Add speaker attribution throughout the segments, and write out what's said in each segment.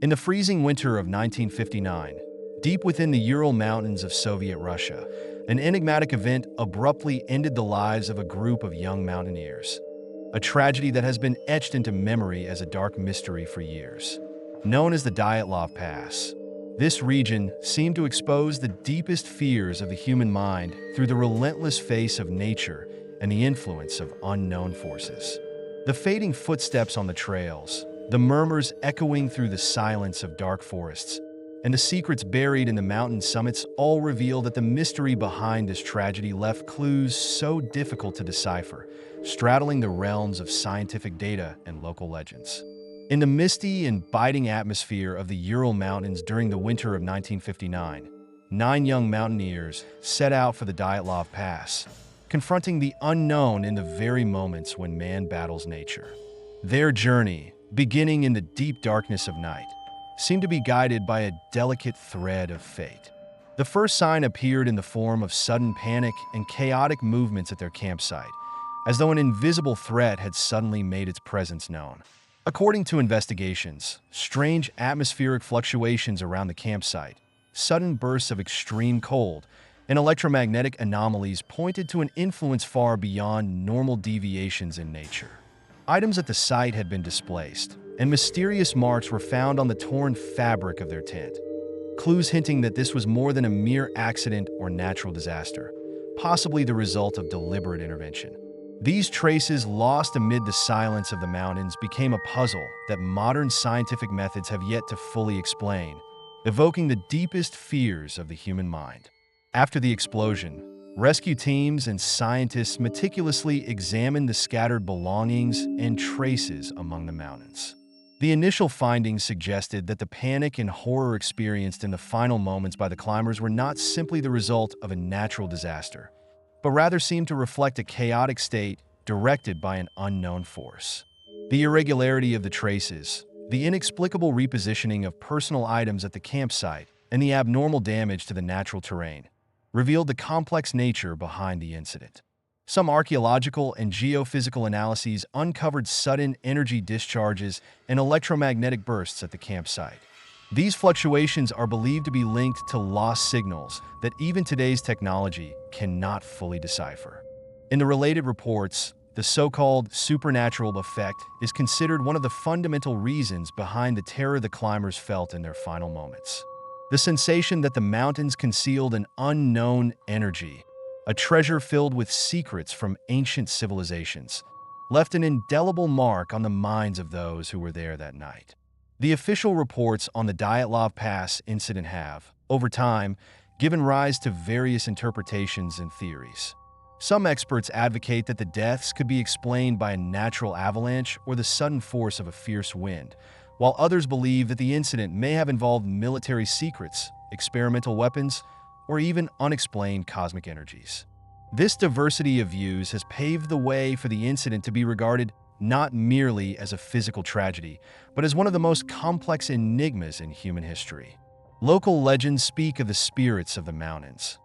Speaker 1: In the freezing winter of 1959, deep within the Ural Mountains of Soviet Russia, an enigmatic event abruptly ended the lives of a group of young mountaineers. A tragedy that has been etched into memory as a dark mystery for years. Known as the Dyatlov Pass, this region seemed to expose the deepest fears of the human mind through the relentless face of nature and the influence of unknown forces. The fading footsteps on the trails, the murmurs echoing through the silence of dark forests, and the secrets buried in the mountain summits all reveal that the mystery behind this tragedy left clues so difficult to decipher, straddling the realms of scientific data and local legends. In the misty and biting atmosphere of the Ural Mountains during the winter of 1959, 9 young mountaineers set out for the Dyatlov Pass, confronting the unknown in the very moments when man battles nature. Their journey, beginning in the deep darkness of night, seemed to be guided by a delicate thread of fate. The first sign appeared in the form of sudden panic and chaotic movements at their campsite, as though an invisible threat had suddenly made its presence known. According to investigations, strange atmospheric fluctuations around the campsite, sudden bursts of extreme cold, and electromagnetic anomalies pointed to an influence far beyond normal deviations in nature. Items at the site had been displaced, and mysterious marks were found on the torn fabric of their tent, clues hinting that this was more than a mere accident or natural disaster, possibly the result of deliberate intervention. These traces, lost amid the silence of the mountains, became a puzzle that modern scientific methods have yet to fully explain, evoking the deepest fears of the human mind. After the explosion, rescue teams and scientists meticulously examined the scattered belongings and traces among the mountains. The initial findings suggested that the panic and horror experienced in the final moments by the climbers were not simply the result of a natural disaster, but rather seemed to reflect a chaotic state directed by an unknown force. The irregularity of the traces, the inexplicable repositioning of personal items at the campsite, and the abnormal damage to the natural terrain revealed the complex nature behind the incident. Some archaeological and geophysical analyses uncovered sudden energy discharges and electromagnetic bursts at the campsite. These fluctuations are believed to be linked to lost signals that even today's technology cannot fully decipher. In the related reports, the so-called supernatural effect is considered one of the fundamental reasons behind the terror the climbers felt in their final moments. The sensation that the mountains concealed an unknown energy, a treasure filled with secrets from ancient civilizations, left an indelible mark on the minds of those who were there that night. The official reports on the Dyatlov Pass incident have, over time, given rise to various interpretations and theories. Some experts advocate that the deaths could be explained by a natural avalanche or the sudden force of a fierce wind, while others believe that the incident may have involved military secrets, experimental weapons, or even unexplained cosmic energies. This diversity of views has paved the way for the incident to be regarded not merely as a physical tragedy, but as one of the most complex enigmas in human history. Local legends speak of the spirits of the mountains,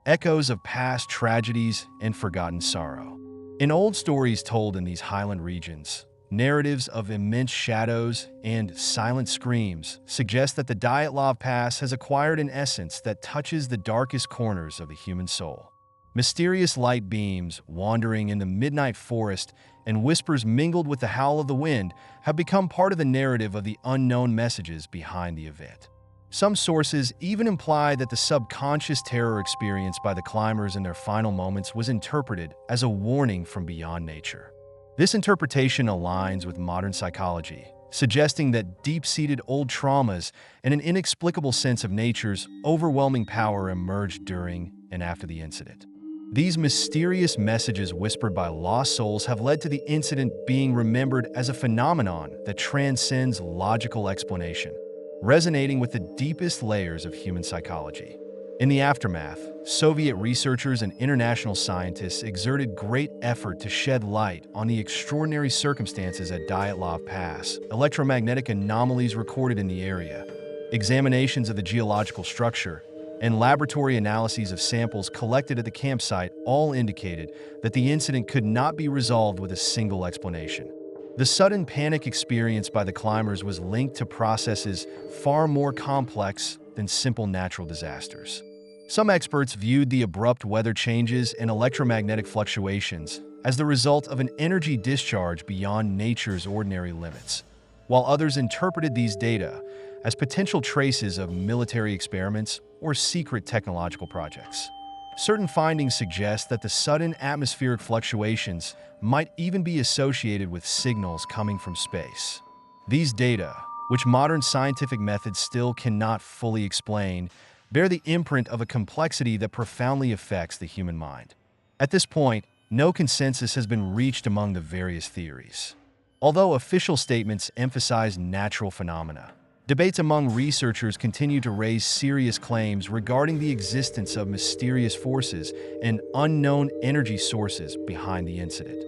Speaker 1: echoes of past tragedies and forgotten sorrow. In old stories told in these highland regions, narratives of immense shadows and silent screams suggest that the Dyatlov Pass has acquired an essence that touches the darkest corners of the human soul. Mysterious light beams wandering in the midnight forest and whispers mingled with the howl of the wind have become part of the narrative of the unknown messages behind the event. Some sources even imply that the subconscious terror experienced by the climbers in their final moments was interpreted as a warning from beyond nature. This interpretation aligns with modern psychology, suggesting that deep-seated old traumas and an inexplicable sense of nature's overwhelming power emerged during and after the incident. These mysterious messages whispered by lost souls have led to the incident being remembered as a phenomenon that transcends logical explanation, resonating with the deepest layers of human psychology. In the aftermath, Soviet researchers and international scientists exerted great effort to shed light on the extraordinary circumstances at Dyatlov Pass, electromagnetic anomalies recorded in the area, examinations of the geological structure, and laboratory analyses of samples collected at the campsite all indicated that the incident could not be resolved with a single explanation. The sudden panic experienced by the climbers was linked to processes far more complex than simple natural disasters. Some experts viewed the abrupt weather changes and electromagnetic fluctuations as the result of an energy discharge beyond nature's ordinary limits, while others interpreted these data as potential traces of military experiments or secret technological projects. Certain findings suggest that the sudden atmospheric fluctuations might even be associated with signals coming from space. These data, which modern scientific methods still cannot fully explain, bear the imprint of a complexity that profoundly affects the human mind. At this point, no consensus has been reached among the various theories. Although official statements emphasize natural phenomena, debates among researchers continue to raise serious claims regarding the existence of mysterious forces and unknown energy sources behind the incident.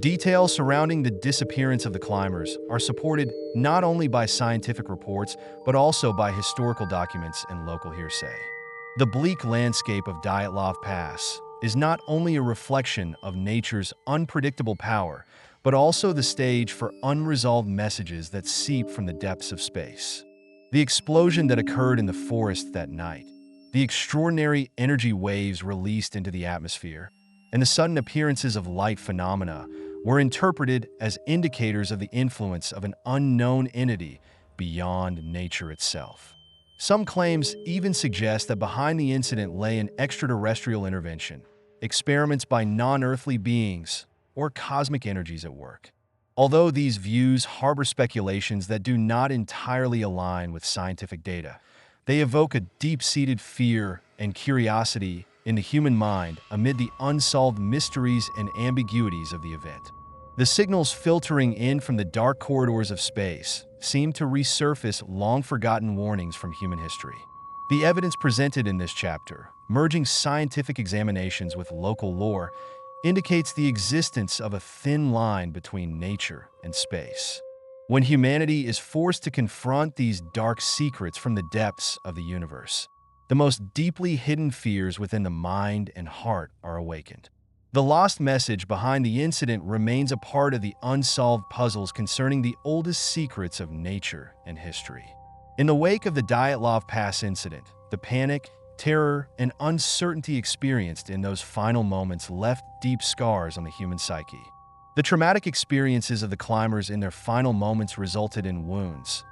Speaker 1: Details surrounding the disappearance of the climbers are supported not only by scientific reports, but also by historical documents and local hearsay. The bleak landscape of Dyatlov Pass is not only a reflection of nature's unpredictable power, but also the stage for unresolved messages that seep from the depths of space. The explosion that occurred in the forest that night, the extraordinary energy waves released into the atmosphere, and the sudden appearances of light phenomena were interpreted as indicators of the influence of an unknown entity beyond nature itself. Some claims even suggest that behind the incident lay an extraterrestrial intervention, experiments by non-earthly beings, or cosmic energies at work. Although these views harbor speculations that do not entirely align with scientific data, they evoke a deep-seated fear and curiosity in the human mind amid the unsolved mysteries and ambiguities of the event. The signals filtering in from the dark corridors of space seem to resurface long-forgotten warnings from human history. The evidence presented in this chapter, merging scientific examinations with local lore, indicates the existence of a thin line between nature and space. When humanity is forced to confront these dark secrets from the depths of the universe, the most deeply hidden fears within the mind and heart are awakened. The lost message behind the incident remains a part of the unsolved puzzles concerning the oldest secrets of nature and history. In the wake of the Dyatlov Pass incident, the panic, terror, and uncertainty experienced in those final moments left deep scars on the human psyche. The traumatic experiences of the climbers in their final moments resulted in wounds,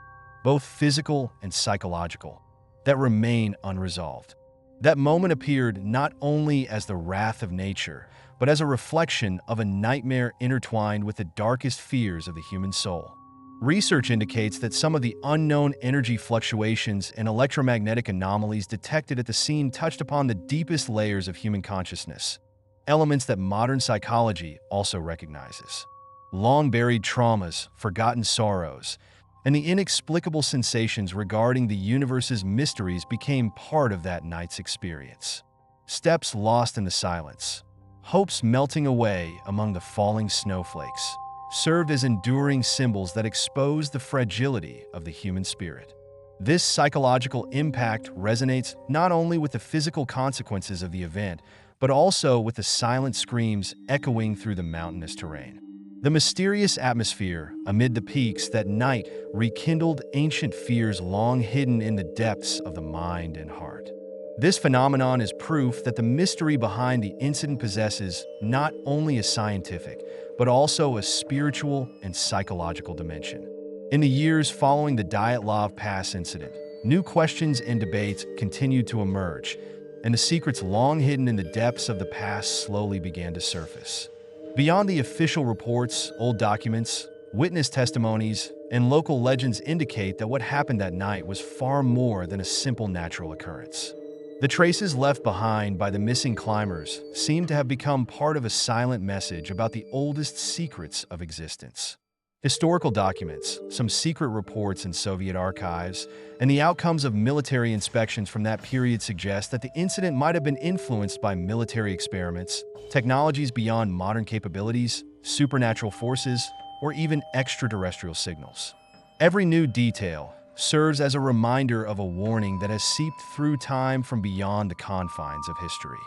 Speaker 1: both physical and psychological, that remain unresolved. That moment appeared not only as the wrath of nature, but as a reflection of a nightmare intertwined with the darkest fears of the human soul. Research indicates that some of the unknown energy fluctuations and electromagnetic anomalies detected at the scene touched upon the deepest layers of human consciousness, elements that modern psychology also recognizes. Long-buried traumas, forgotten sorrows, and the inexplicable sensations regarding the universe's mysteries became part of that night's experience. Steps lost in the silence, hopes melting away among the falling snowflakes, served as enduring symbols that expose the fragility of the human spirit. This psychological impact resonates not only with the physical consequences of the event, but also with the silent screams echoing through the mountainous terrain. The mysterious atmosphere amid the peaks that night rekindled ancient fears long hidden in the depths of the mind and heart. This phenomenon is proof that the mystery behind the incident possesses not only a scientific, but also a spiritual and psychological dimension. In the years following the Dyatlov Pass incident, new questions and debates continued to emerge, and the secrets long hidden in the depths of the past slowly began to surface. Beyond the official reports, old documents, witness testimonies, and local legends indicate that what happened that night was far more than a simple natural occurrence. The traces left behind by the missing climbers seem to have become part of a silent message about the oldest secrets of existence. Historical documents, some secret reports in Soviet archives, and the outcomes of military inspections from that period suggest that the incident might have been influenced by military experiments, technologies beyond modern capabilities, supernatural forces, or even extraterrestrial signals. Every new detail serves as a reminder of a warning that has seeped through time from beyond the confines of history.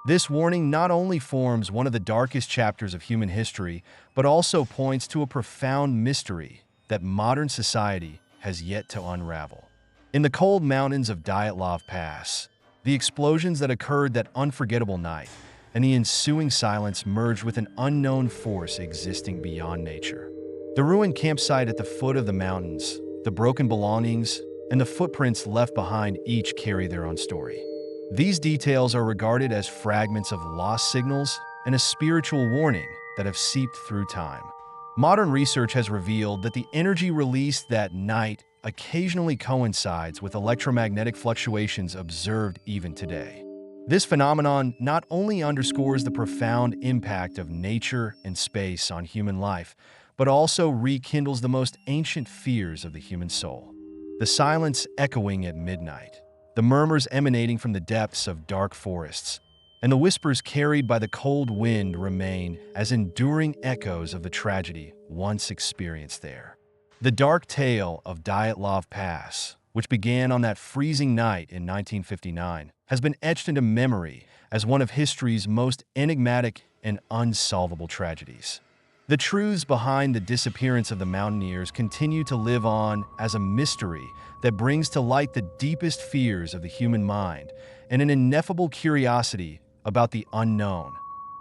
Speaker 1: This warning not only forms one of the darkest chapters of human history, but also points to a profound mystery that modern society has yet to unravel. In the cold mountains of Dyatlov Pass, the explosions that occurred that unforgettable night and the ensuing silence merged with an unknown force existing beyond nature. The ruined campsite at the foot of the mountains, the broken belongings, and the footprints left behind each carry their own story. These details are regarded as fragments of lost signals and a spiritual warning that have seeped through time. Modern research has revealed that the energy released that night occasionally coincides with electromagnetic fluctuations observed even today. This phenomenon not only underscores the profound impact of nature and space on human life, but also rekindles the most ancient fears of the human soul. The silence echoing at midnight, the murmurs emanating from the depths of dark forests, and the whispers carried by the cold wind remain as enduring echoes of the tragedy once experienced there. The dark tale of Dyatlov Pass, which began on that freezing night in 1959, has been etched into memory as one of history's most enigmatic and unsolvable tragedies. The truths behind the disappearance of the mountaineers continue to live on as a mystery that brings to light the deepest fears of the human mind and an ineffable curiosity about the unknown,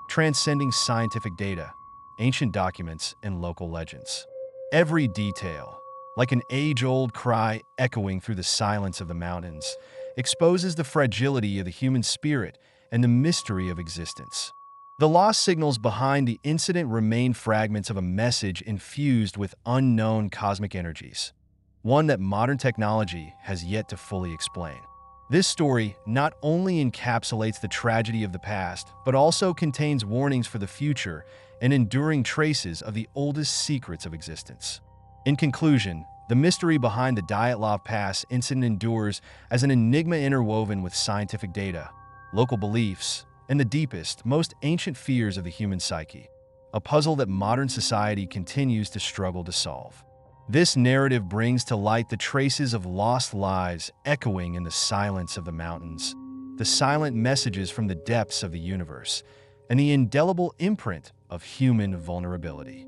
Speaker 1: transcending scientific data, ancient documents, and local legends. Every detail, like an age-old cry echoing through the silence of the mountains, exposes the fragility of the human spirit and the mystery of existence. The lost signals behind the incident remain fragments of a message infused with unknown cosmic energies, one that modern technology has yet to fully explain. This story not only encapsulates the tragedy of the past, but also contains warnings for the future and enduring traces of the oldest secrets of existence. In conclusion, the mystery behind the Dyatlov Pass incident endures as an enigma interwoven with scientific data, local beliefs, and the deepest, most ancient fears of the human psyche, a puzzle that modern society continues to struggle to solve. This narrative brings to light the traces of lost lives echoing in the silence of the mountains, the silent messages from the depths of the universe, and the indelible imprint of human vulnerability.